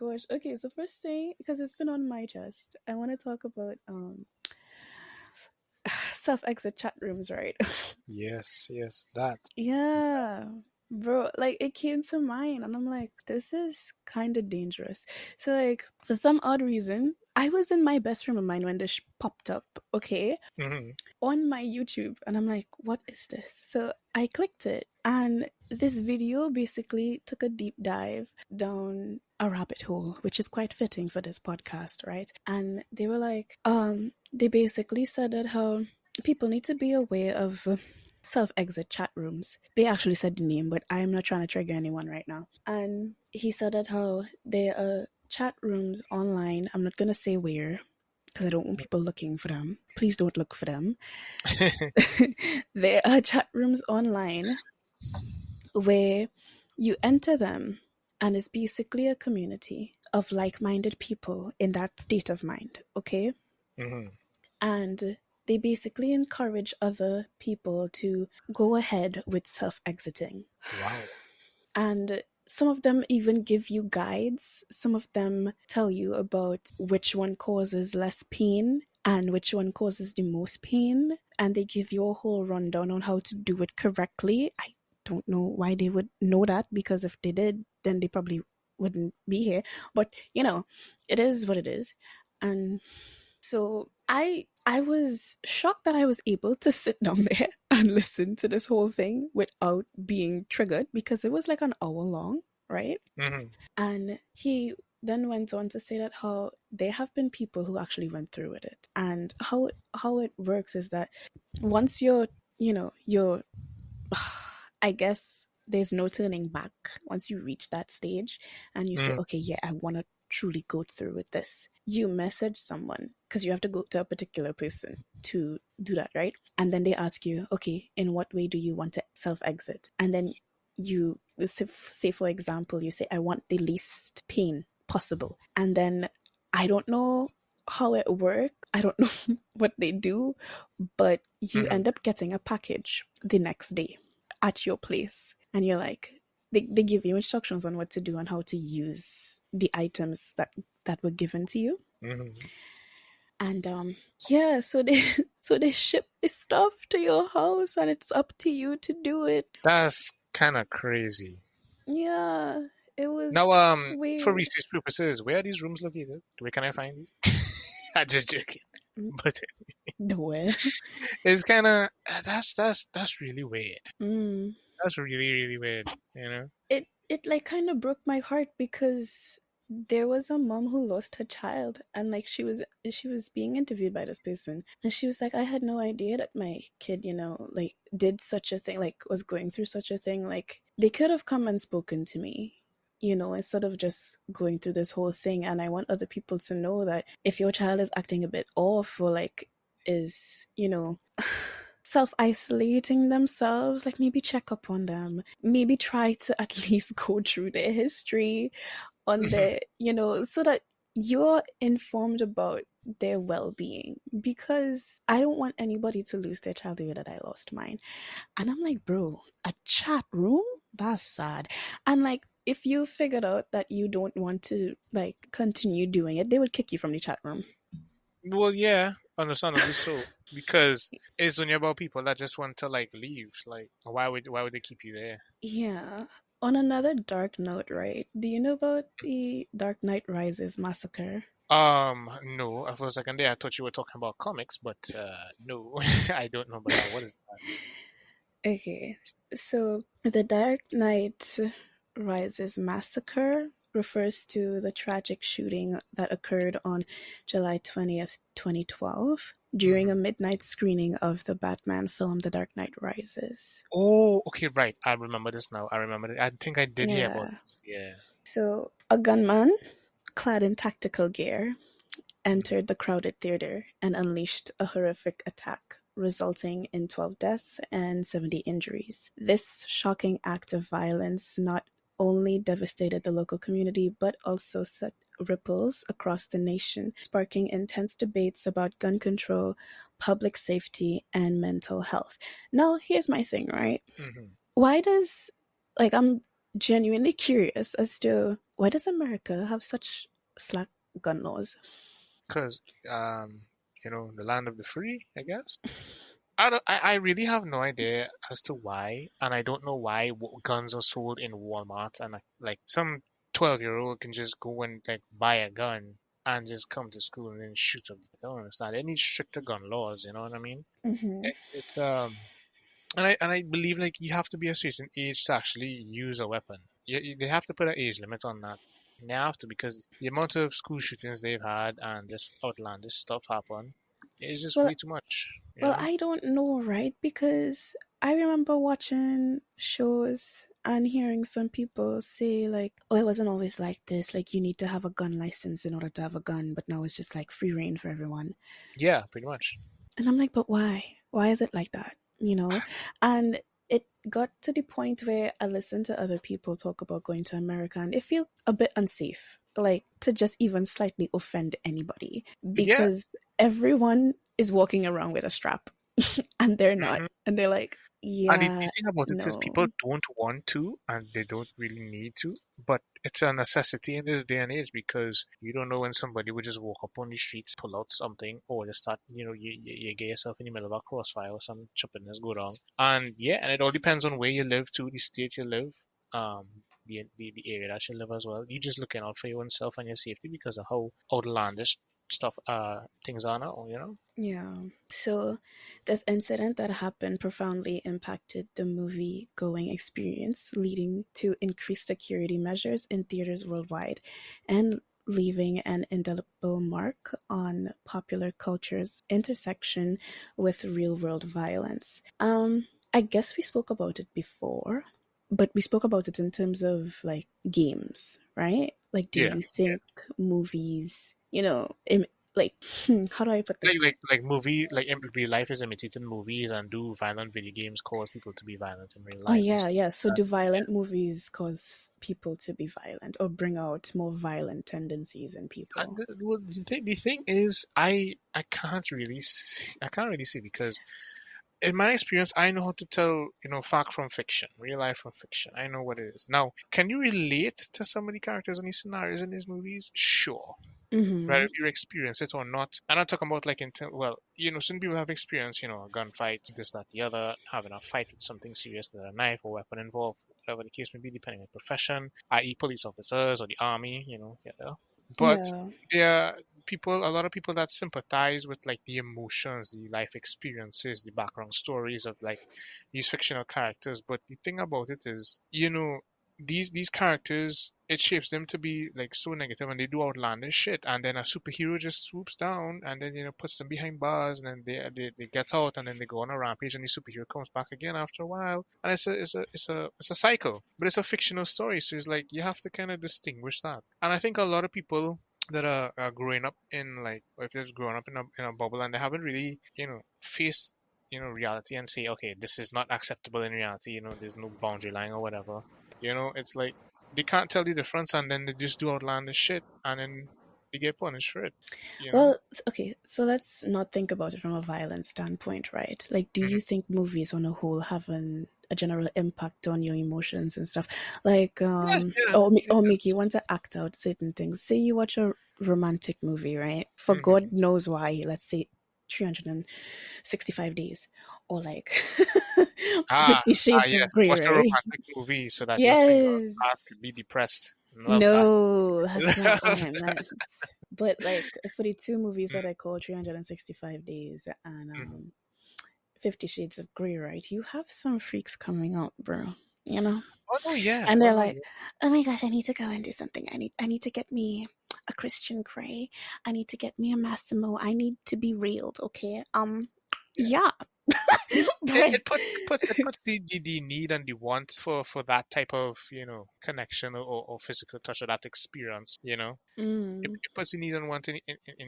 gosh. Okay, so first thing, because it's been on my chest, I want to talk about self-exit chat rooms, right? Yes, yes, that. Yeah. Bro, like it came to mind and I'm like, this is kind of dangerous. So like for some odd reason, I was in my best friend of mine when this popped up, okay, Hmm. on my YouTube and I'm like, what is this? So I clicked it and this video basically took a deep dive down a rabbit hole, which is quite fitting for this podcast, right? And they were like, they basically said that how people need to be aware of self-exit chat rooms. They actually said the name, but I'm not trying to trigger anyone right now. And he said that how there are chat rooms online. I'm not gonna say where because I don't want people looking for them. Please don't look for them. There are chat rooms online where you enter them and it's basically a community of like-minded people in that state of mind, okay? Hmm. And they basically encourage other people to go ahead with self-exiting. Wow. And some of them even give you guides. Some of them tell you about which one causes less pain and which one causes the most pain. And they give you a whole rundown on how to do it correctly. I don't know why they would know that, because if they did, then they probably wouldn't be here. But, you know, it is what it is. And so I was shocked that I was able to sit down there and listen to this whole thing without being triggered, because it was like an hour long, right? Hmm. And he then went on to say that how there have been people who actually went through with it, and how it works is that once you're I guess there's no turning back once you reach that stage and you say, Hmm. okay, yeah, I want to truly go through with this. You message someone because you have to go to a particular person to do that, right? And then they ask you, okay, in what way do you want to self exit? And then you say, for example, you say, I want the least pain possible. And then I don't know how it works. I don't know what they do, but you Hmm. end up getting a package the next day at your place. And you're like, they give you instructions on what to do and how to use the items that were given to you. Hmm. And yeah, so they so they ship this stuff to your house and it's up to you to do it. That's kind of crazy. Yeah, it Now, was for weird. research purposes, where are these rooms located? Where can I find these? I'm just joking. But Nowhere. it's kind of that's really weird. Mm. That's really really weird. You know. It like kind of broke my heart because there was a mom who lost her child, and like she was being interviewed by this person, and she was like, I had no idea that my kid, like did such a thing, like was going through such a thing. Like they could have come and spoken to me, instead of just going through this whole thing. And I want other people to know that if your child is acting a bit off or like is, self-isolating themselves, like maybe check up on them, maybe try to at least go through their history on their, so that you're informed about their well-being, because I don't want anybody to lose their child the way that I lost mine. And I'm like, bro, a chat room, that's sad. And like if you figured out that you don't want to like continue doing it, they would kick you from the chat room. Well, yeah, understandably so, because it's only about people that just want to like leave. Like, why would they keep you there? Yeah. On another dark note, right? Do you know about the Dark Night Rises massacre? No. For a second there, I thought you were talking about comics, but no, I don't know about that. What is that? Okay. So, the Dark Night Rises massacre refers to the tragic shooting that occurred on July 20th, 2012 during a Hmm. midnight screening of the Batman film The Dark Knight Rises. Oh, okay, right. I remember this now. I remember it. I think I did hear about Yeah. this. Yeah. So, a gunman clad in tactical gear Hmm. entered the crowded theater and unleashed a horrific attack, resulting in 12 deaths and 70 injuries. This shocking act of violence not only devastated the local community, but also set ripples across the nation, sparking intense debates about gun control, public safety, and mental health. Now, here's my thing, right? Hmm. Why does, like, I'm genuinely curious as to why does America have such slack gun laws? Because the land of the free, I guess. I really have no idea as to why, and I don't know why guns are sold in Walmart, and like some 12-year-old can just go and like buy a gun and just come to school and then shoot up. I don't understand. They need stricter gun laws, you know what I mean? Hmm. It's and I believe like you have to be a certain age to actually use a weapon. They have to put an age limit on that. They have to, because the amount of school shootings they've had and just outlandish stuff happen is just Well, way too much, you well, know? I don't know, right? Because I remember watching shows and hearing some people say like, "Oh, it wasn't always like this. Like, you need to have a gun license in order to have a gun, but now it's just like free reign for everyone." Yeah, pretty much. And I'm like, but why? Why is it like that? You know? And it got to the point where I listened to other people talk about going to America and it feel a bit unsafe, like to just even slightly offend anybody Yeah. because everyone is walking around with a strap and they're not. hmm And they're like, And the yeah, thing about it is people no. don't want to and they don't really need to, but it's a necessity in this day and age because you don't know when somebody would just walk up on the streets, pull out something, or just start, you get yourself in the middle of a crossfire or some trippiness go wrong. And yeah, and it all depends on where you live too, the state you live, um, the area that you live as well. You're just looking out for your own self and your safety because of how outlandish stuff things are now, you know? Yeah. So this incident that happened profoundly impacted the movie going experience, leading to increased security measures in theaters worldwide and leaving an indelible mark on popular culture's intersection with real world violence. I guess we spoke about it before, but we spoke about it in terms of like games, right? Like, do Yeah. you think movies, like how do I put like this? like like movie like in real life is imitating movies and do violent video games cause people to be violent in real Oh life and yeah, stuff yeah. So like that. do violent movies cause people to be violent or bring out more violent tendencies in And people? the thing is, I can't really see because in my experience I know how to tell fact from fiction, real life from fiction. I know what it is. Now, can you relate to some of the characters and these scenarios in these movies? Sure. Right, Mm-hmm. if you experience it or not. I'm not talking about like well, some people have experienced, a gunfight, this, that, the other, having a fight with something serious, with a knife or weapon involved, whatever the case may be, depending on profession, i.e., police officers or the army, yeah. But Yeah. there are a lot of people that sympathize with like the emotions, the life experiences, the background stories of like these fictional characters. But the thing about it is, these characters, it shapes them to be like so negative and they do outlandish shit, and then a superhero just swoops down and then puts them behind bars, and then they get out and then they go on a rampage and the superhero comes back again after a while, and it's a cycle, but it's a fictional story, so it's like you have to kind of distinguish that. And I think a lot of people that are growing up in like, or if they're growing up in a bubble and they haven't really faced reality and say, okay, this is not acceptable in reality, there's no boundary line or whatever. It's like they can't tell the difference, and then they just do outlandish shit, and then they get punished for it. You know? Well, okay, so let's not think about it from a violent standpoint, right? Like, do hmm you think movies on a whole have a general impact on your emotions and stuff? Like, Yeah, yeah, or make you want to act out certain things. Say you watch a romantic movie, right? For hmm God knows why, let's say 365 days, or like Ah, 50 Shades yes. of Grey, Watch a right? romantic movie so that your single heart could be Yes. depressed. Love that. No, that's not what I meant. But like for the two movies that I call 365 Days and Mm-hmm. 50 Shades of Grey, right? You have some freaks coming out, bro. You know? Oh no, yeah. And Oh they're no, like, yeah. "Oh my gosh, I need to go and do something. I need to get me a Christian Grey. I need to get me a Massimo. I need to be reeled, okay? Yeah. Yeah." It, But it puts it puts the need and the want for that type of connection or physical touch or that experience. mm, It puts the need and want in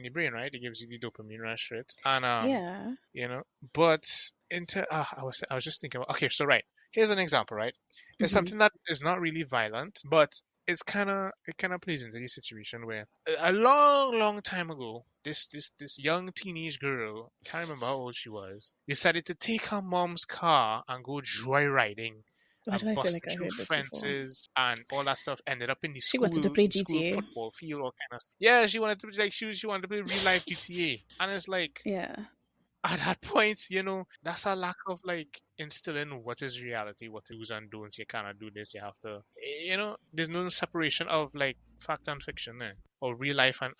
the brain, right? It gives you the dopamine rush, right? And yeah. you know but into I was just thinking okay, so right, here's an example, right? It's Hmm. something that is not really violent, but it kind of plays into the situation where a long time ago, this young teenage girl, can't remember how old she was, decided to take her mom's car and go joyriding Why do I feel like I busting through heard this before? fences and all that stuff. Ended up in She wanted to play the school GTA. football field, all kind of stuff. Yeah, she wanted to be like she wanted to play real life GTA, and it's like Yeah. at that point, that's a lack of like instilling what is reality, what do's and don'ts. You cannot do this. You have to, there's no separation of like fact and fiction there, or real life and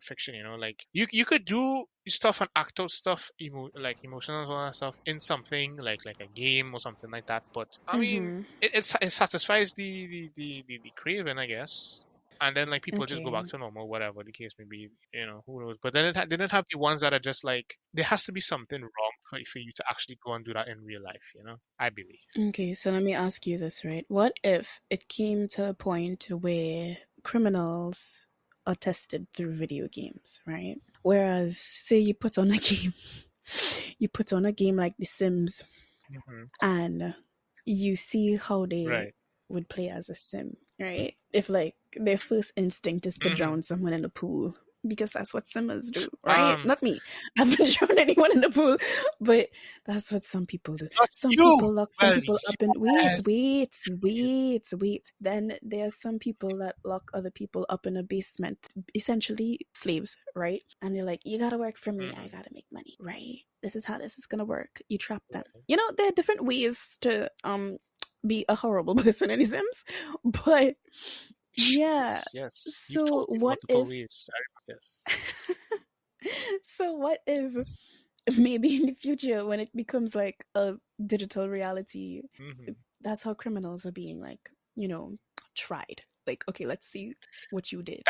fiction. Like you could do stuff and act out stuff, like emotional and all that stuff in something like a game or something like that. But I mean, Mm-hmm. it satisfies the craving, I guess, and then like people just go Okay. back to normal, whatever the case may be. Who knows? But then they didn't have the ones that are just like there has to be something wrong for you to actually go and do that in real life. I believe. Okay, so let me ask you this, right? What if it came to a point where criminals are tested through video games, right? Whereas, say you put on a game, you put on a game like The Sims, Hmm. and you see how they Right. would play as a sim, right? If like their first instinct is to Hmm. drown someone in the pool because that's what simmers do, right? Um, Not me. I haven't drowned anyone in the pool, but that's what some people do. not Some you. people lock some Well, people up in wait, yes. wait, wait, wait. Then there's some people that lock other people up in a basement, essentially slaves, right? And they're like, you gotta work for me, I Hmm. gotta make money, right? This is how this is gonna work. You trap them. There are different ways to be a horrible person in The Sims, but yeah. Yes, yes. You've So told me what multiple if? ways. Yes. So what if maybe in the future when it becomes like a digital reality, Hmm. that's how criminals are being like, you know, tried. Like, okay, let's see what you did.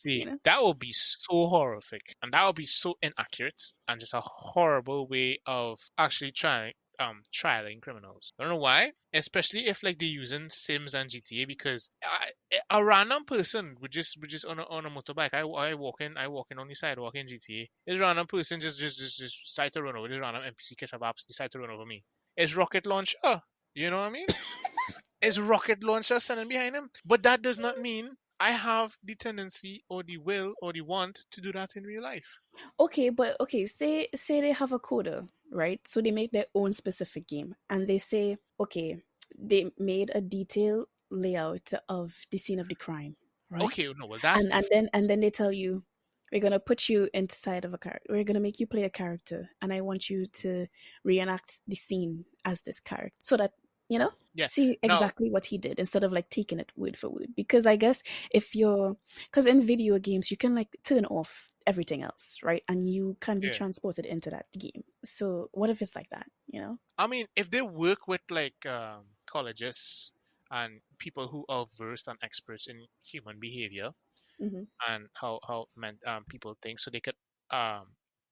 You know? That would be so horrific, and that would be so inaccurate, and just a horrible way of actually trying trialing criminals. I don't know why, especially if like they're using Sims and GTA, because a random person would just on a motorbike. I walk in on the sidewalk in GTA. This random person just decide to run over. This random NPC ketchup apps decide to run over me. It's rocket launcher. You know what I mean? Is rocket launcher standing behind him. But that does not mean I have the tendency or the will or the want to do that in real life. Okay, but okay, say they have a coder, right? So they make their own specific game and they say, okay, they made a detailed layout of the scene of the crime, right? Okay, no, well that's And different. then they tell you we're gonna put you inside of a character. We're gonna make you play a character, and I want you to reenact the scene as this character, so that you know Yeah. see Now, exactly what he did instead of like taking it word for word. Because I guess if you're because in video games you can like turn off everything else, right? And you can be yeah. transported into that game. So what if it's like that? You know? I mean, if they work with like colleges and people who are versed and experts in human behavior, Mm-hmm. and how people think, so they could um,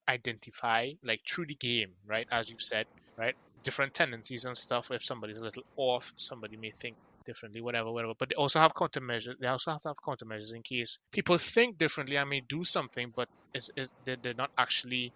identify like through the game, right? As you've said, right? Different tendencies and stuff. If somebody's a little off, somebody may think differently, whatever, whatever. But they also have countermeasures. They also have to have countermeasures in case people think differently and may do something, but they're not actually,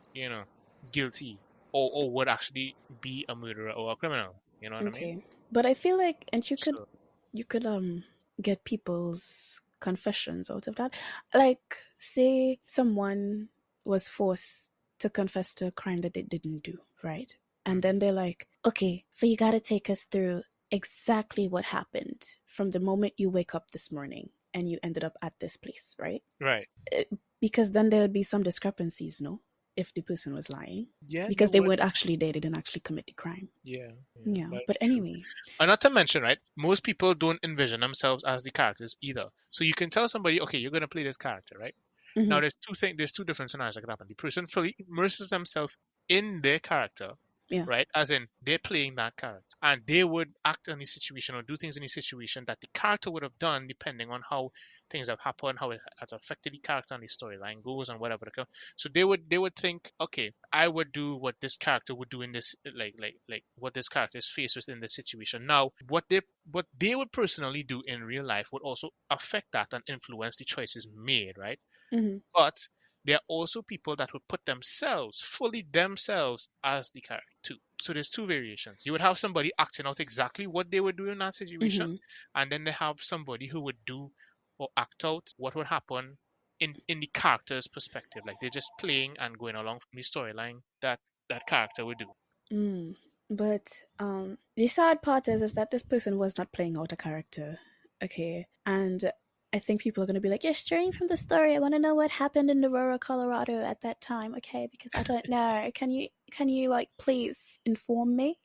guilty or would actually be a murderer or a criminal. You know what I mean? Okay, but I feel like, and So you could get people's confessions out of that. Like, say someone was forced to confess to a crime that they didn't do, right? And then mhm. they're like, okay, so you got to take us through exactly what happened from the moment you wake up this morning and you ended up at this place, right? Right. Uh, Because then there would be some discrepancies, no? If the person was lying. Yeah, they Because they would. weren't actually there, they didn't actually commit the crime. Yeah, yeah, Yeah, that but is true. anyway. And not to mention, right, most people don't envision themselves as the characters either. So you can tell somebody, okay, you're gonna play this character, right? Mm-hmm. Now there's two different scenarios that could happen. The person fully immerses themselves in their character, Yeah. right? As in they're playing that character. And they would act in the situation or do things in the situation that the character would have done depending on how things have happened, how it has affected the character and the storyline goes and whatever. So they would think, okay, I would do what this character would do in this like what this character is faced with in this situation. Now, what they would personally do in real life would also affect that and influence the choices made, right? Mm-hmm. But there are also people that would put themselves, fully themselves, as the character too. So there's two variations. You would have somebody acting out exactly what they would do in that situation, Mm-hmm. and then they have somebody who would do or act out what would happen in the character's perspective. Like they're just playing and going along from the storyline that that character would do. Mm. But the sad part is that this person was not playing out a character. Okay. And I think people are going to be like, you're straying from the story. I want to know what happened in Aurora, Colorado at that time. Okay, because I don't know. Can you like please inform me?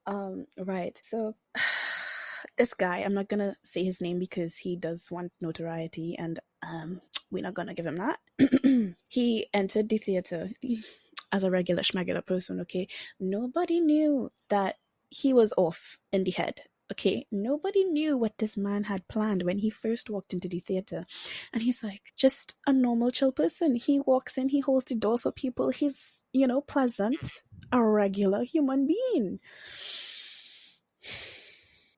Right. So this guy, I'm not gonna say his name because he does want notoriety, and we're not gonna give him that. He entered the theater as a regular schmegular person. Okay, nobody knew that he was off in the head. Okay, nobody knew what this man had planned when he first walked into the theater. And he's like, just a normal, chill person. He walks in, he holds the door for people. He's, pleasant, a regular human being.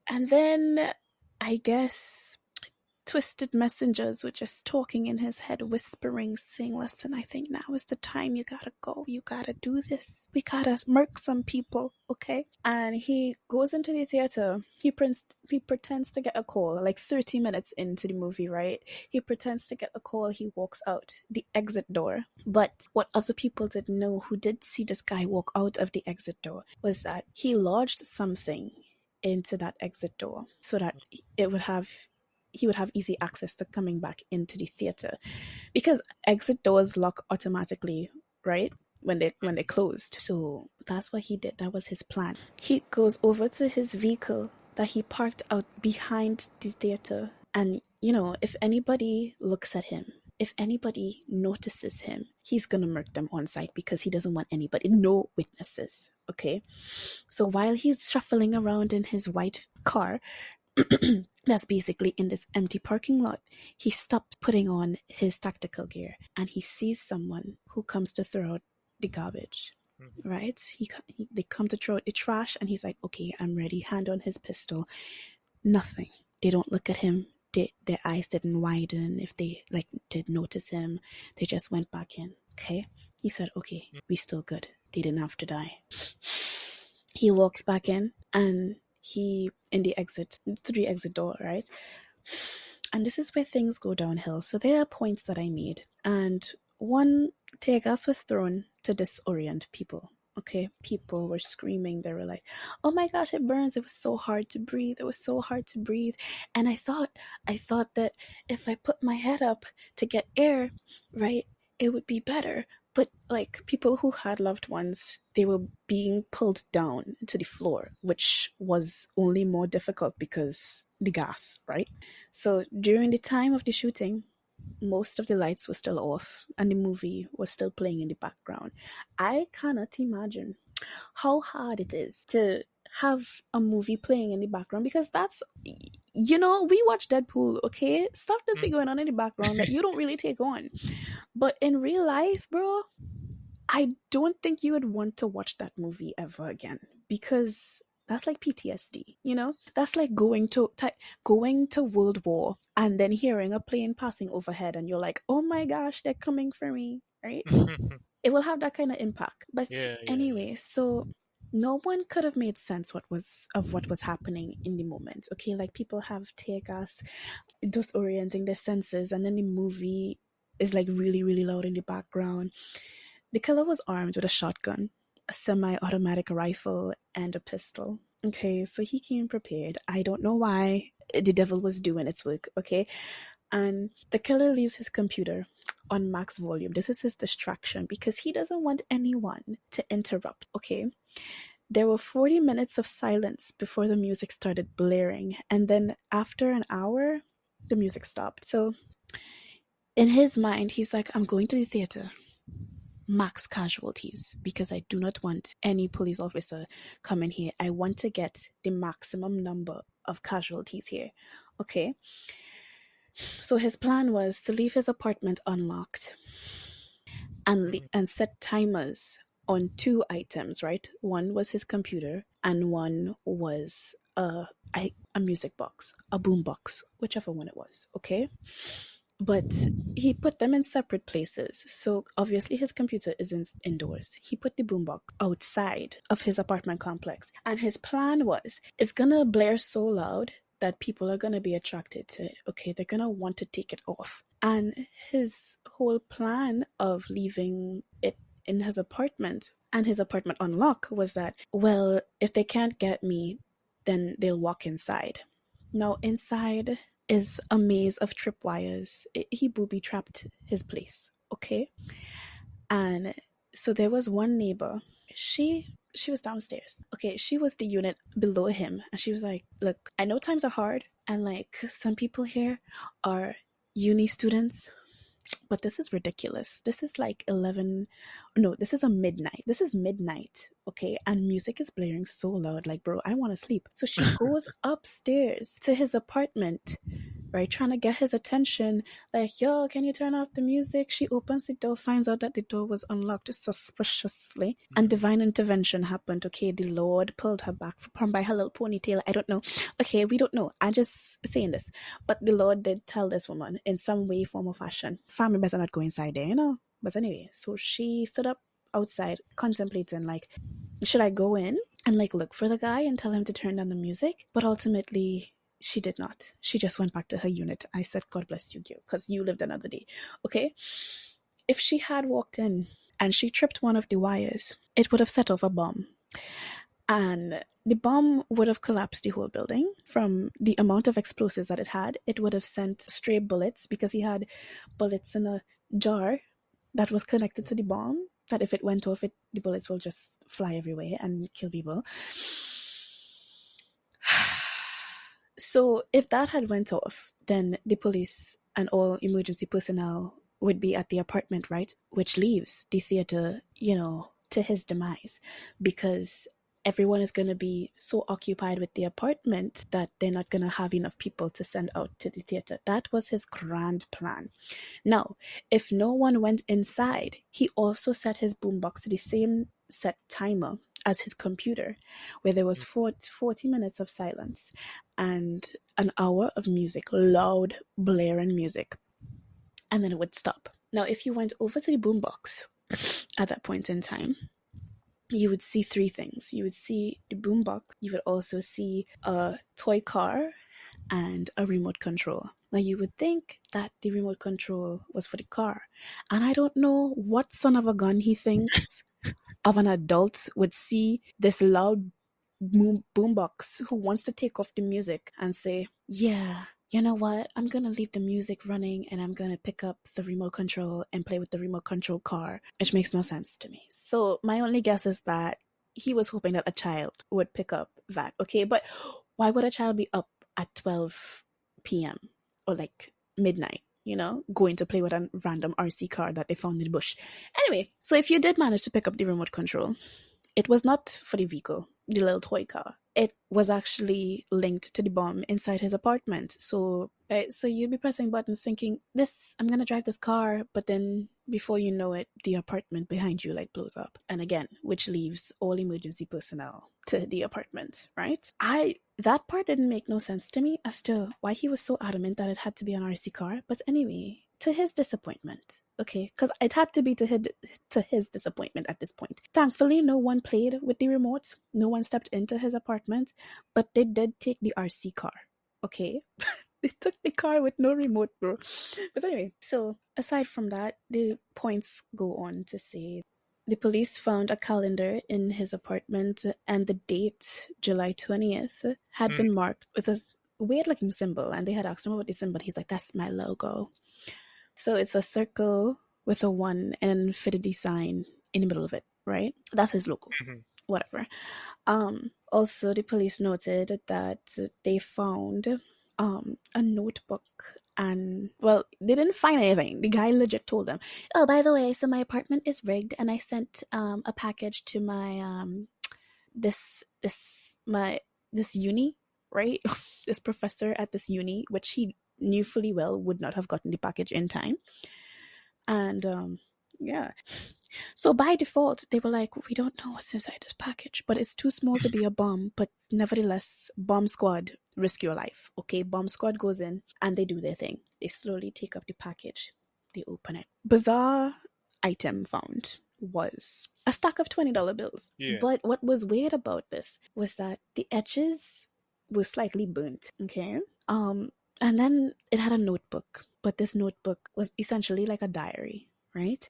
And then I guess twisted messengers were just talking in his head, whispering, saying, listen, I think now is the time. You gotta go. You gotta do this. We gotta murk some people, okay? And he goes into the theater. He pretends to get a call, like 30 minutes into the movie, right? He pretends to get a call. He walks out the exit door. But what other people didn't know, who did see this guy walk out of the exit door, was that he lodged something into that exit door so that he would have easy access to coming back into the theater, because exit doors lock automatically, right, when they closed. So that's what he did. That was his plan. He goes over to his vehicle that he parked out behind the theater, and if anybody looks at him, if anybody notices him, he's gonna murk them on site because he doesn't want anybody, no witnesses. Okay, so while he's shuffling around in his white car that's basically in this empty parking lot, he stops putting on his tactical gear and he sees someone who comes to throw out the garbage. Mhm. Right? They come to throw out the trash, and he's like, okay, I'm ready. Hand on his pistol. Nothing. They don't look at him. Their eyes didn't widen. If they did notice him, they just went back in. Okay? He said, okay, we still good. They didn't have to die. He walks back in, and he in the exit, through the exit door, right? And this is where things go downhill. So there are points that I made, and one, tear gas was thrown to disorient people. Okay, people were screaming. They were like, "Oh my gosh, it burns! It was so hard to breathe. It was so hard to breathe." And I thought that if I put my head up to get air, right, it would be better. But like people who had loved ones, they were being pulled down to the floor, which was only more difficult because the gas, right? So during the time of the shooting, most of the lights were still off and the movie was still playing in the background. I cannot imagine how hard it is to have a movie playing in the background, because that's, we watch Deadpool, okay? Stuff that's be Mhm. going on in the background that you don't really take on. But in real life, bro, I don't think you would want to watch that movie ever again, because that's like PTSD, That's like going to World War and then hearing a plane passing overhead and you're like, "Oh my gosh, they're coming for me." Right? It will have that kind of impact. But Yeah, yeah, yeah. anyway, so no one could have made sense what was happening in the moment. Okay, like people have tear gas disorienting their senses, and then the movie is like really, really loud in the background. The killer was armed with a shotgun, a semi automatic rifle, and a pistol. Okay, so he came prepared. I don't know why the devil was doing its work, okay? And the killer leaves his computer on max volume. This is his distraction because he doesn't want anyone to interrupt, okay? There were 40 minutes of silence before the music started blaring, and then after an hour, the music stopped. So in his mind, he's like, I'm going to the theater. Max casualties, because I do not want any police officer coming here. I want to get the maximum number of casualties here. Okay. So his plan was to leave his apartment unlocked and Mhm. set timers on two items, right? One was his computer and one was a music box, a boom box, whichever one it was. Okay. But he put them in separate places. So obviously his computer is indoors. He put the boombox outside of his apartment complex. And his plan was, it's gonna blare so loud that people are gonna be attracted to it. Okay, they're gonna want to take it off. And his whole plan of leaving it in his apartment and his apartment unlock was that, well, if they can't get me, then they'll walk inside. Now, inside is a maze of tripwires. He booby trapped his place, okay? And so there was one neighbor. She was downstairs. Okay, she was the unit below him, and she was like, "Look, I know times are hard, and like some people here are uni students, but this is ridiculous. This is like 11, no, this is a midnight. This is midnight, okay? And music is blaring so loud, like, bro, I want to sleep." So she goes upstairs to his apartment, right, trying to get his attention, like, "Yo, can you turn off the music?" She opens the door, finds out that the door was unlocked suspiciously, and Mhm. divine intervention happened. Okay, the Lord pulled her back from by her little ponytail. I don't know. Okay, we don't know. I'm just saying this. But the Lord did tell this woman in some way, form, or fashion, family better not go inside there, you know? But anyway, so she stood up outside contemplating, like, should I go in and like look for the guy and tell him to turn down the music? But ultimately, she did not. She just went back to her unit. I said, God bless you, Gil, because you lived another day. Okay? If she had walked in and she tripped one of the wires, it would have set off a bomb. And the bomb would have collapsed the whole building from the amount of explosives that it had. It would have sent stray bullets because he had bullets in a jar that was connected to the bomb. That if it went off, the bullets will just fly everywhere and kill people. So if that had went off, then the police and all emergency personnel would be at the apartment, right? Which leaves the theater, to his demise, because everyone is going to be so occupied with the apartment that they're not going to have enough people to send out to the theater. That was his grand plan. Now, if no one went inside, he also set his boombox to the same set timer as his computer, where there was 40 minutes of silence and an hour of music, loud, blaring music, and then it would stop. Now, if you went over to the boombox at that point in time, you would see three things. You would see the boombox, you would also see a toy car, and a remote control. Now, you would think that the remote control was for the car. And I don't know what son of a gun he thinks of an adult would see this loud boombox who wants to take off the music and say, "Yeah, you know what? I'm going to leave the music running and I'm going to pick up the remote control and play with the remote control car," which makes no sense to me. So my only guess is that he was hoping that a child would pick up that. Okay, but why would a child be up at 12 p.m. or like midnight, going to play with a random RC car that they found in the bush? Anyway, so if you did manage to pick up the remote control, it was not for the vehicle, the little toy car. It was actually linked to the bomb inside his apartment. So you'd be pressing buttons thinking, "This, I'm gonna drive this car," but then before you know it, the apartment behind you like blows up. And again, which leaves all emergency personnel to the apartment, right? That part didn't make no sense to me as to why he was so adamant that it had to be an RC car. But anyway, to his disappointment, okay, because it had to be to his disappointment at this point. Thankfully, no one played with the remote. No one stepped into his apartment, but they did take the RC car. Okay, they took the car with no remote, bro. But anyway, so aside from that, the points go on to say the police found a calendar in his apartment, and the date, July 20th, had Mm. been marked with a weird looking symbol. And they had asked him about the symbol. He's like, "That's my logo." So it's a circle with a one and an infinity sign in the middle of it, right? That's his logo. Mhm. Whatever. Also, the police noted that they found a notebook, and well, they didn't find anything. The guy legit told them, "Oh, by the way, so my apartment is rigged, and I sent a package to my this uni, right? This professor at this uni, which he knew fully well would not have gotten the package in time." And yeah, so by default, they were like, "We don't know what's inside this package, but it's too small to be a bomb. But nevertheless, bomb squad, risk your life." Okay, bomb squad goes in and they do their thing. They slowly take up the package. They open it. Bizarre item found was a stack of $20 bills. Yeah. But what was weird about this was that the edges were slightly burnt. Okay. And then it had a notebook, but this notebook was essentially like a diary, right?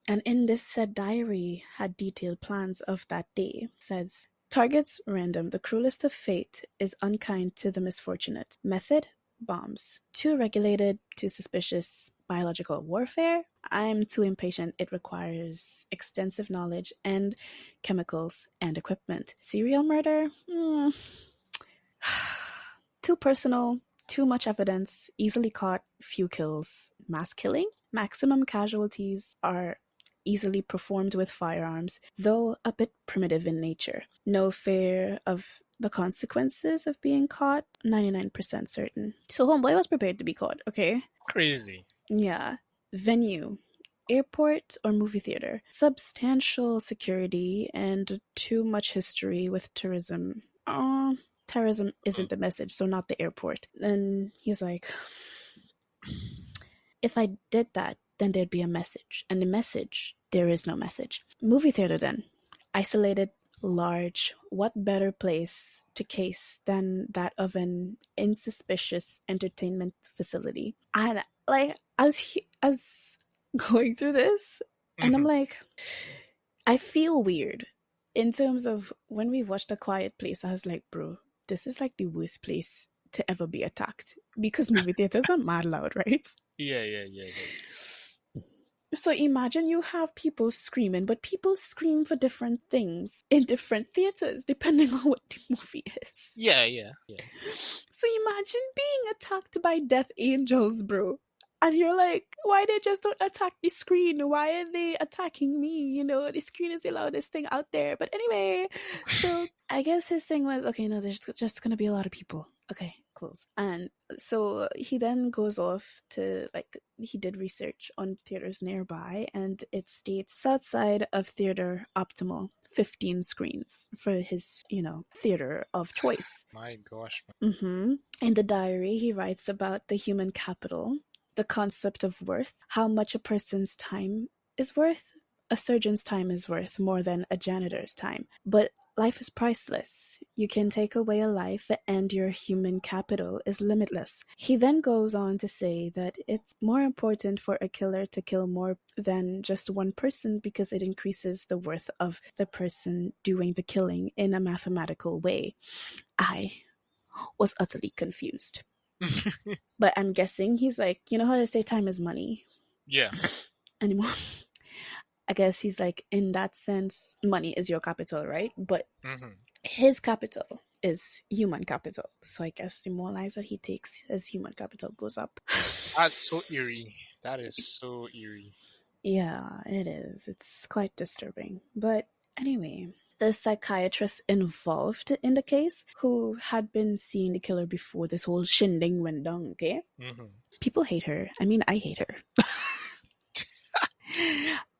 And in this said diary had detailed plans of that day. It says, targets random. The cruelest of fate is unkind to the misfortunate. Method, bombs. Too regulated, too suspicious. Biological warfare. I'm too impatient. It requires extensive knowledge and chemicals and equipment. Serial murder? Too personal, too much evidence, easily caught, few kills. Mass killing? Maximum casualties are easily performed with firearms, though a bit primitive in nature. No fear of the consequences of being caught, 99% certain. So homeboy was prepared to be caught, okay? Crazy. Yeah. Venue. Airport or movie theater. Substantial security and too much history with tourism. Terrorism isn't the message, so not the airport. And he's like, if I did that, then there'd be a message. And the message, there is no message. Movie theater then. Isolated, large. What better place to case than that of an insuspicious entertainment facility? And like, as going through this, and I'm Mm-hmm. like, I feel weird in terms of when we watched A Quiet Place. I was like, bro, this is like the worst place to ever be attacked because movie theaters are mad loud, right? Yeah, yeah, yeah, yeah. So imagine you have people screaming, but people scream for different things in different theaters depending on what the movie is. Yeah, yeah, yeah. So imagine being attacked by death angels, bro. And you're like, why they just don't attack the screen? Why are they attacking me? You know, the screen is the loudest thing out there. But anyway, so I guess his thing was, okay, no, there's just going to be a lot of people. Okay, cool. And so he then goes off to, like, he did research on theaters nearby, and it states south side of Theater Optimal, 15 screens for his, theater of choice. My gosh, In the diary, he writes about the human capital, the concept of worth, how much a person's time is worth. A surgeon's time is worth more than a janitor's time. But life is priceless. You can take away a life and your human capital is limitless. He then goes on to say that it's more important for a killer to kill more than just one person because it increases the worth of the person doing the killing in a mathematical way. I was utterly confused. But I'm guessing he's like, you know how they say time is money yeah. anymore? I guess he's like, in that sense, money is your capital, right? But Mm-hmm. his capital is human capital. So I guess the more lives that he takes, his human capital goes up. That's so eerie. That is so eerie. Yeah, it is. It's quite disturbing. But anyway, the psychiatrist involved in the case, who had been seeing the killer before this whole shindig went down, okay? Mm-hmm. People hate her. I mean, I hate her.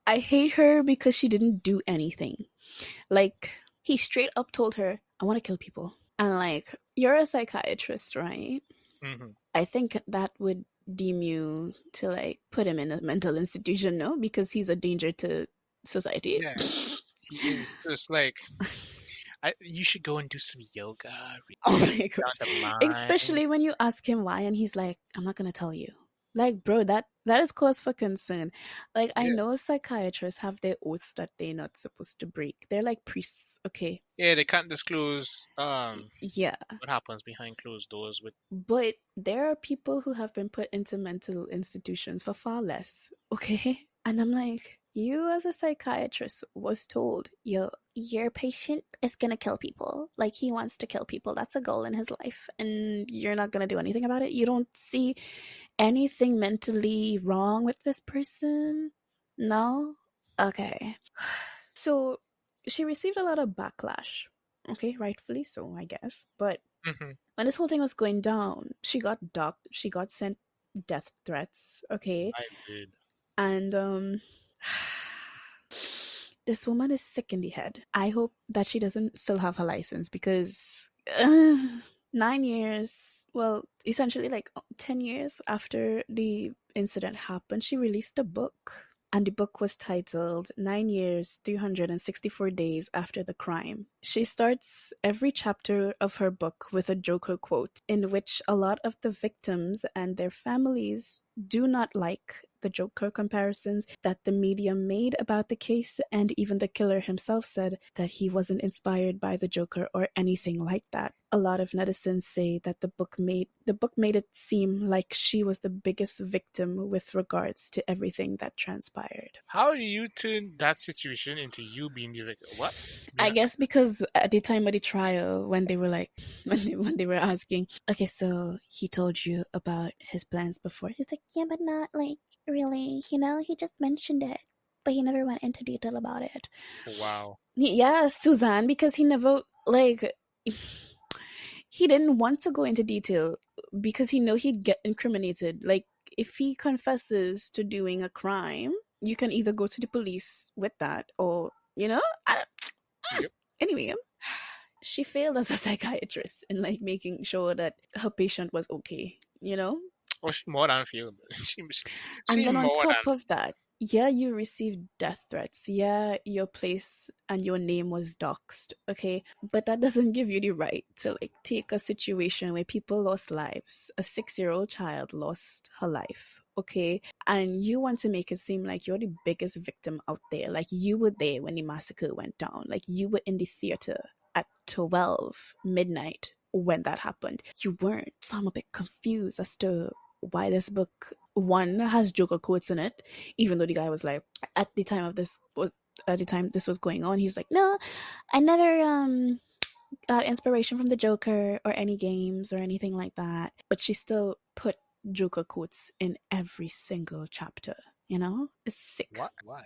I hate her because she didn't do anything. Like, he straight up told her, I want to kill people. And like, you're a psychiatrist, right? Mm-hmm. I think that would deem you to like put him in a mental institution, no? Because he's a danger to society. Yeah, he is just like you should go and do some yoga, Oh relax my down gosh. the mind. Especially when you ask him why and he's like, I'm not gonna tell you. Like, bro, that is cause for concern. Like, I Yeah, know psychiatrists have their oaths that they're not supposed to break. They're like priests, okay? yeah, they can't disclose Yeah. what happens behind closed doors with. But there are people who have been put into mental institutions for far less, okay? And I'm like, you as a psychiatrist was told your patient is gonna kill people. Like, he wants to kill people. That's a goal in his life. And you're not gonna do anything about it. You don't see anything mentally wrong with this person? No? Okay. So she received a lot of backlash. Okay, rightfully so, I guess. But Mm-hmm. when this whole thing was going down, she got docked, she got sent death threats, okay? I did. And this woman is sick in the head. I hope that she doesn't still have her license because 9 years, well, essentially like 10 years after the incident happened, she released a book. And the book was titled 9 Years, 364 Days After the Crime. She starts every chapter of her book with a Joker quote in which a lot of the victims and their families do not like the Joker comparisons that the media made about the case, and even the killer himself said that he wasn't inspired by the Joker or anything like that. A lot of netizens say that the book made it seem like she was the biggest victim with regards to everything that transpired. How do you turn that situation into you being the victim? What? I Yeah. guess because at the time of the trial, when they were like, when they were asking, okay, so he told you about his plans before. He's like, yeah, but not like really. He just mentioned it, but he never went into detail about it. Wow. Yeah, Suzanne, because he never like he didn't want to go into detail because he know he'd get incriminated. Like if he confesses to doing a crime, you can either go to the police with that or I don't, Yep. anyway, she failed as a psychiatrist in like making sure that her patient was okay. Oh, she more than feel. And She then on more than. top of that, yeah, you received death threats. Yeah, your place and your name was doxxed. Okay. But that doesn't give you the right to like take a situation where people lost lives. A 6-year-old child lost her life. Okay. And you want to make it seem like you're the biggest victim out there. Like you were there when the massacre went down. Like you were in the theater at 12 midnight when that happened. You weren't. So I'm a bit confused as to why this book one has Joker quotes in it, even though the guy was like at the time of this was at the time this was going on, he's like, no, I never got inspiration from the Joker or any games or anything like that. But she still put Joker quotes in every single chapter. It's sick. What? Why?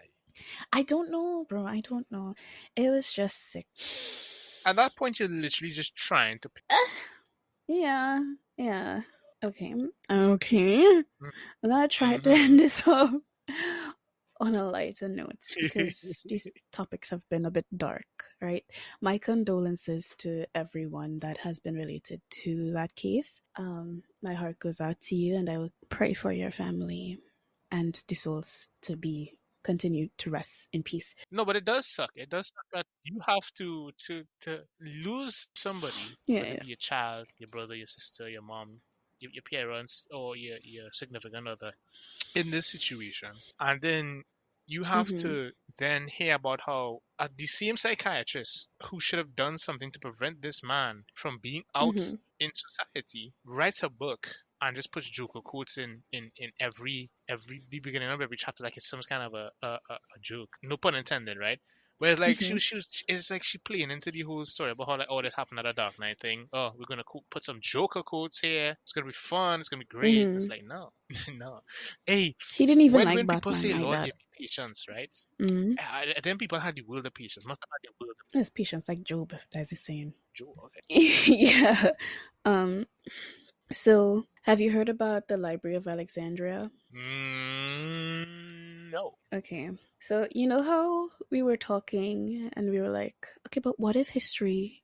I don't know, bro. I don't know. It was just sick. At that point, you're literally just trying to. Yeah, yeah. Okay. Okay. I'm gonna try to Mm-hmm. end this off on a lighter note because these topics have been a bit dark, right? My condolences to everyone that has been related to that case. My heart goes out to you, and I will pray for your family and the souls to be continued to rest in peace. No, but it does suck. It does suck that you have to lose somebody, whether Yeah. it be your child, your brother, your sister, your mom, your parents, or your significant other in this situation. And then you have Mm-hmm. to then hear about how the same psychiatrist who should have done something to prevent this man from being out Mm-hmm. in society writes a book and just puts Joker quotes in every the beginning of every chapter like it's some kind of a joke. No pun intended, right? Whereas like Mm-hmm. it's like she playing into the whole story about how like oh this happened at a Dark Knight thing. Oh, we're gonna put some Joker quotes here. It's gonna be fun. It's gonna be great. It's Mm-hmm. like no, no. Hey, He didn't even when like people Batman say like Lord that. give me patience, right? Mm-hmm. Then people had the will of patience. Must have had the will of His patience like Job, as he's saying. Joe. Okay. Yeah. Um, so, have you heard about the Library of Alexandria? No. Okay. So, you know how we were talking and we were like, okay, but what if history,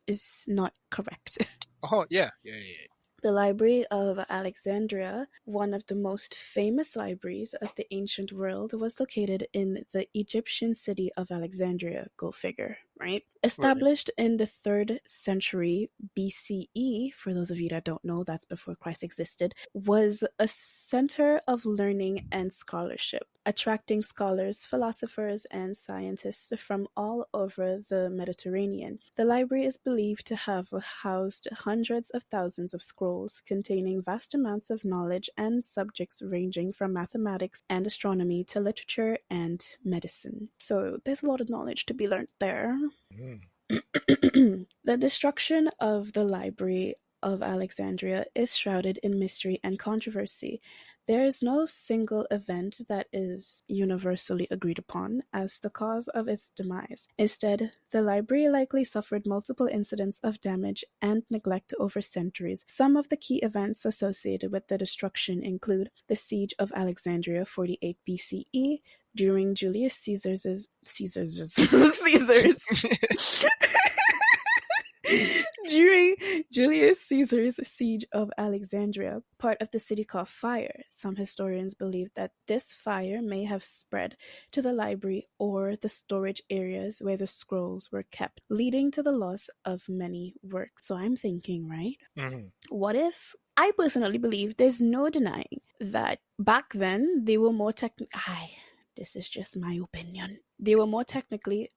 is not correct? Oh yeah, yeah, yeah. The Library of Alexandria, one of the most famous libraries of the ancient world, was located in the Egyptian city of Alexandria. Go figure, right? Right. Established in the 3rd century BCE, for those of you that don't know, that's before Christ existed, was a center of learning and scholarship, attracting scholars, philosophers, and scientists from all over the Mediterranean. The library is believed to have housed hundreds of thousands of scrolls containing vast amounts of knowledge and subjects ranging from mathematics and astronomy to literature and medicine. So there's a lot of knowledge to be learned there. Mm. The destruction of the Library of Alexandria is shrouded in mystery and controversy. There is no single event that is universally agreed upon as the cause of its demise. Instead, the library likely suffered multiple incidents of damage and neglect over centuries. Some of the key events associated with the destruction include the Siege of Alexandria 48 BCE, during Julius Caesar's Caesar's during Julius Caesar's siege of Alexandria, part of the city caught fire. Some historians believe that this fire may have spread to the library or the storage areas where the scrolls were kept, leading to the loss of many works. So I'm thinking, right? Mhm. What if I personally believe there's no denying that back then they were more this is just my opinion. They were more technically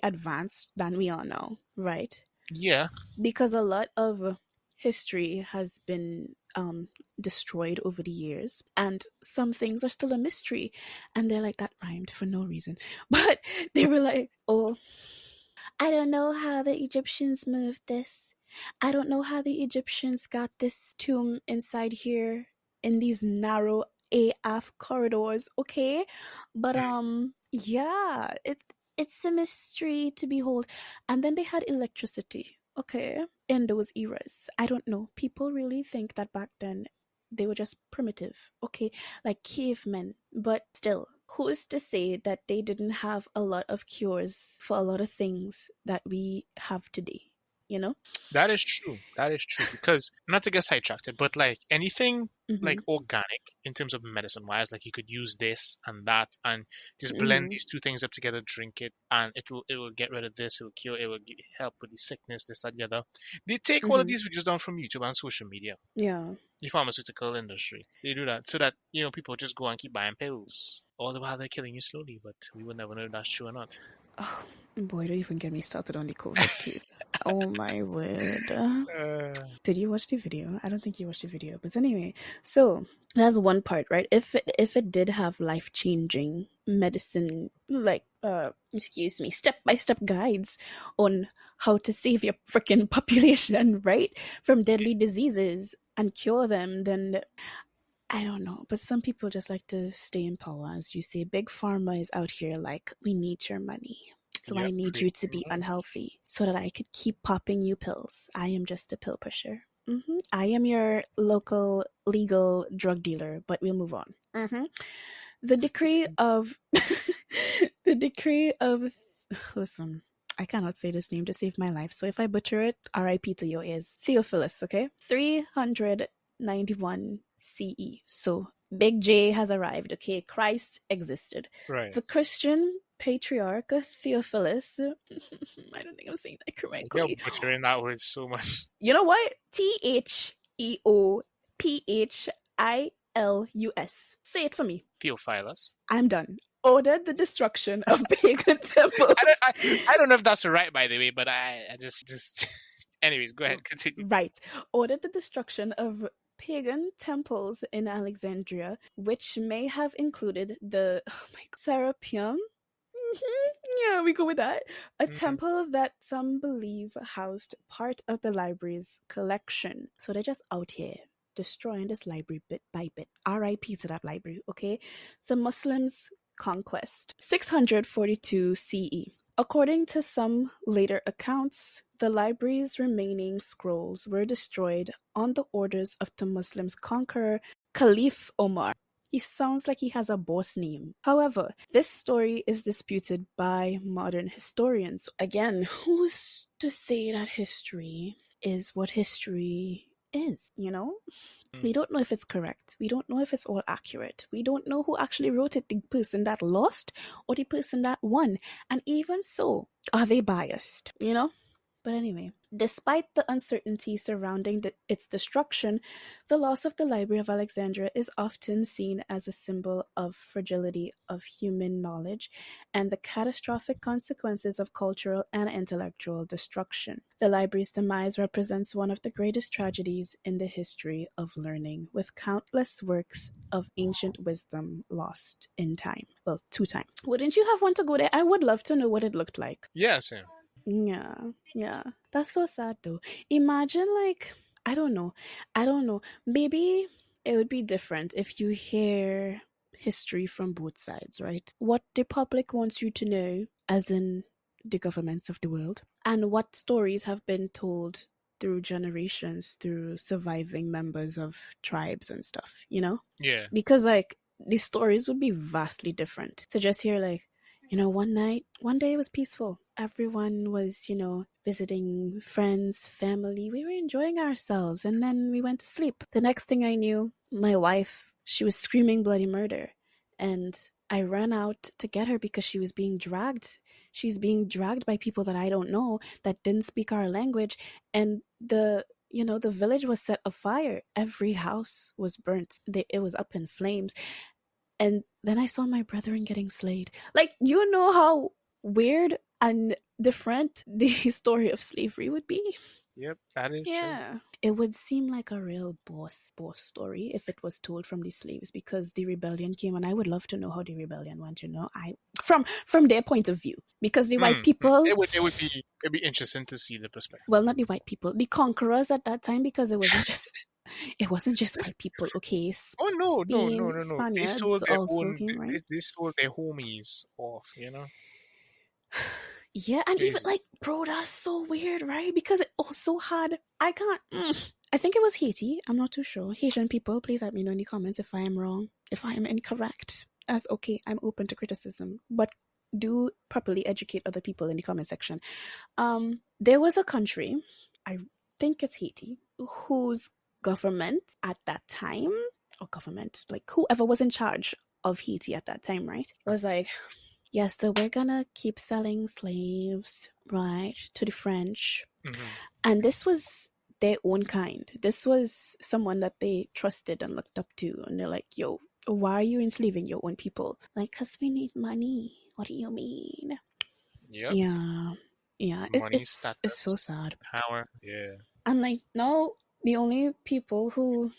advanced than we are now, right? Yeah, Because a lot of history has been destroyed over the years, and some things are still a mystery. And they're like, that rhymed for no reason, but they were like, oh, I don't know how the Egyptians moved this. I don't know how the Egyptians got this tomb inside here in these narrow AF corridors, okay? But yeah, it's a mystery to behold. And then they had electricity, okay, in those eras. I don't know. People really think that back then they were just primitive, okay, like cavemen. But still, who's to say that they didn't have a lot of cures for a lot of things that we have today, you know? that is true. That is true. Because not to get sidetracked, but like anything like Mm-hmm. organic in terms of medicine wise, like you could use this and that and just blend Mm-hmm. these two things up together, drink it, and it will get rid of this, it will cure, it will help with the sickness, this, that, the other. They take all of Mm-hmm. these videos down from YouTube and social media. Yeah. The pharmaceutical industry. They do that so that, people just go and keep buying pills. All the while they're killing you slowly, but we would never know if that's true or not. Oh, boy, don't even get me started on the COVID case. Oh my word. Did you watch the video? I don't think you watched the video. But anyway, so that's one part, right? If it did have life-changing medicine, like excuse me, step-by-step guides on how to save your freaking population, right? From deadly diseases and cure them, then I don't know, but some people just like to stay in power. As you say, big pharma is out here like, we need your money. So I Yep, need you to creating be money. unhealthy so that I could keep popping you pills. I am just a pill pusher. I am your local legal drug dealer, but we'll move on. The decree of the decree of listen, I cannot say this name to save my life. So if I butcher it, RIP to your ears. Theophilus, okay? 391 CE. So Big J has arrived, okay? Christ existed. Right. The Christian patriarch Theophilus, I don't think I'm saying that You're correctly. butchering that word so much. You know what? Theophilus. Say it for me. Theophilus. I'm done. Ordered the destruction of pagan I don't, temples. I don't know if that's right, by the way, but I just. Anyways, go ahead, continue. Right. Ordered the destruction of pagan temples in Alexandria, which may have included the Serapeum. Yeah, we go with that. A Mm, temple that some believe housed part of the library's collection. So they're just out here destroying this library bit by bit. RIP to that library, okay? The Muslims' conquest. 642 CE. According to some later accounts, the library's remaining scrolls were destroyed on the orders of the Muslims' conqueror, Caliph Omar. He sounds like he has a boss name. However, this story is disputed by modern historians. Again, who's to say that history is what history is, you know? mm. We don't know if it's correct. We don't know if it's all accurate. We don't know who actually wrote it, the person that lost or the person that won. And even so, are they biased, you know? But anyway, despite the uncertainty surrounding its destruction, the loss of the Library of Alexandria is often seen as a symbol of fragility of human knowledge and the catastrophic consequences of cultural and intellectual destruction. The library's demise represents one of the greatest tragedies in the history of learning, with countless works of ancient wisdom lost in time. Well, to time. Wouldn't you have want to go there? I would love to know what it looked like. Yeah, Sam. Yeah, yeah. That's so sad though. Imagine like I don't know. Maybe it would be different if you hear history from both sides, right? What the public wants you to know, as in the governments of the world, and what stories have been told through generations through surviving members of tribes and stuff, you know? Yeah. Because like the stories would be vastly different. So just hear like, one day it was peaceful. Everyone was, visiting friends, family. We were enjoying ourselves. And then we went to sleep. The next thing I knew, my wife, she was screaming bloody murder. And I ran out to get her because she was being dragged. She's being dragged by people that I don't know, that didn't speak our language. And the village was set afire. Every house was burnt. It was up in flames. And then I saw my brethren getting slayed. Like, you know how weird and different the story of slavery would be? Yep, that is true. Yeah. It would seem like a real boss story if it was told from the slaves, because the rebellion came, and I would love to know how the rebellion went, I from their point of view. Because the white people, It'd be interesting to see the perspective. well, not the white people, the conquerors at that time, because it wasn't just white people, okay? Oh no, no, no, Spain, no, no. They Spaniards sold their also own. came, right? They sold their homies off. Yeah, and even Crazy. like, bro, that's so weird, right? Because it also had, I can't, I think it was Haiti. I'm not too sure. Haitian people, please let me know in the comments if I am wrong, if I am incorrect. That's okay. I'm open to criticism, but do properly educate other people in the comment section. There was a country, I think it's Haiti, whose government at that time, or government, like whoever was in charge of Haiti at that time, right, was like, yes, so we're gonna keep selling slaves, right, to the French. Mm-hmm. And this was their own kind. This was someone that they trusted and looked up to. And they're like, yo, why are you enslaving your own people? Like, because we need money. What do you mean? Yep. Yeah. Yeah. Money, It's so status, sad. power. Yeah. And like, now the only people who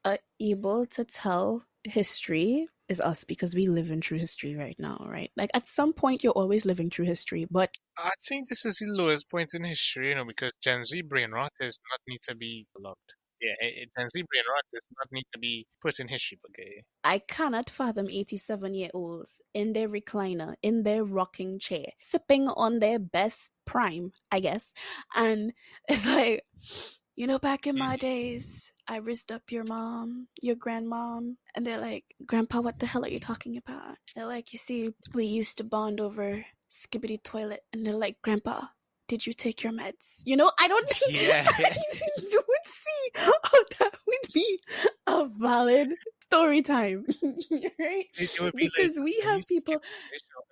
are able to tell history is us, because we live in true history right now, right? Like, at some point you're always living through history, but I think this is the lowest point in history, because Gen Z brain rot does not need to be loved. Yeah, Gen Z brain rot does not need to be put in history book. I cannot fathom 87-year-olds in their recliner, in their rocking chair, sipping on their best prime, I guess. And it's like, back in my days, I rizzed up your mom, your grandmom. And they're like, Grandpa, what the hell are you talking about? They're like, you see, we used to bond over skibbity toilet. And they're like, Grandpa, did you take your meds? I don't think Yeah. you would see how that would be a valid story time, right? It would be like, Because we when you have speak people. English,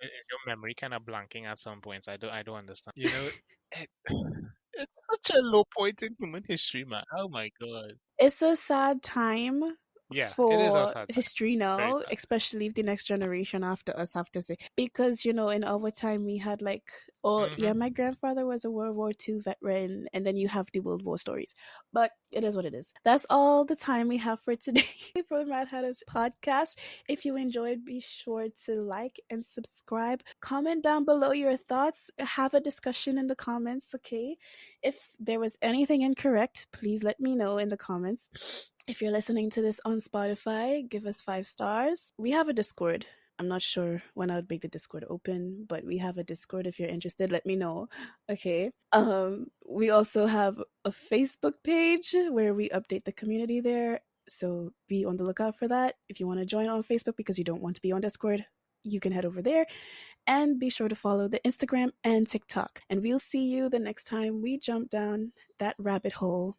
is your memory kind of blanking at some points? I don't understand. It, it's such a low point in human history, man. Oh my god. It's a sad time Yeah, it is a for sad time. history Very now, sad. especially if the next generation after us have to say. Because, in our time, we had like, oh, yeah, Mm-hmm. my grandfather was a World War II veteran, and then you have the World War stories. But it is what it is. That's all the time we have for today for Mad Hatter's podcast. If you enjoyed, be sure to like and subscribe. Comment down below your thoughts. Have a discussion in the comments, okay? If there was anything incorrect, please let me know in the comments. If you're listening to this on Spotify, give us 5 stars. We have a Discord. I'm not sure when I would make the Discord open, but we have a Discord. If you're interested, let me know. Okay. We also have a Facebook page where we update the community there. So be on the lookout for that. If you want to join on Facebook because you don't want to be on Discord, you can head over there. And be sure to follow the Instagram and TikTok. And we'll see you the next time we jump down that rabbit hole.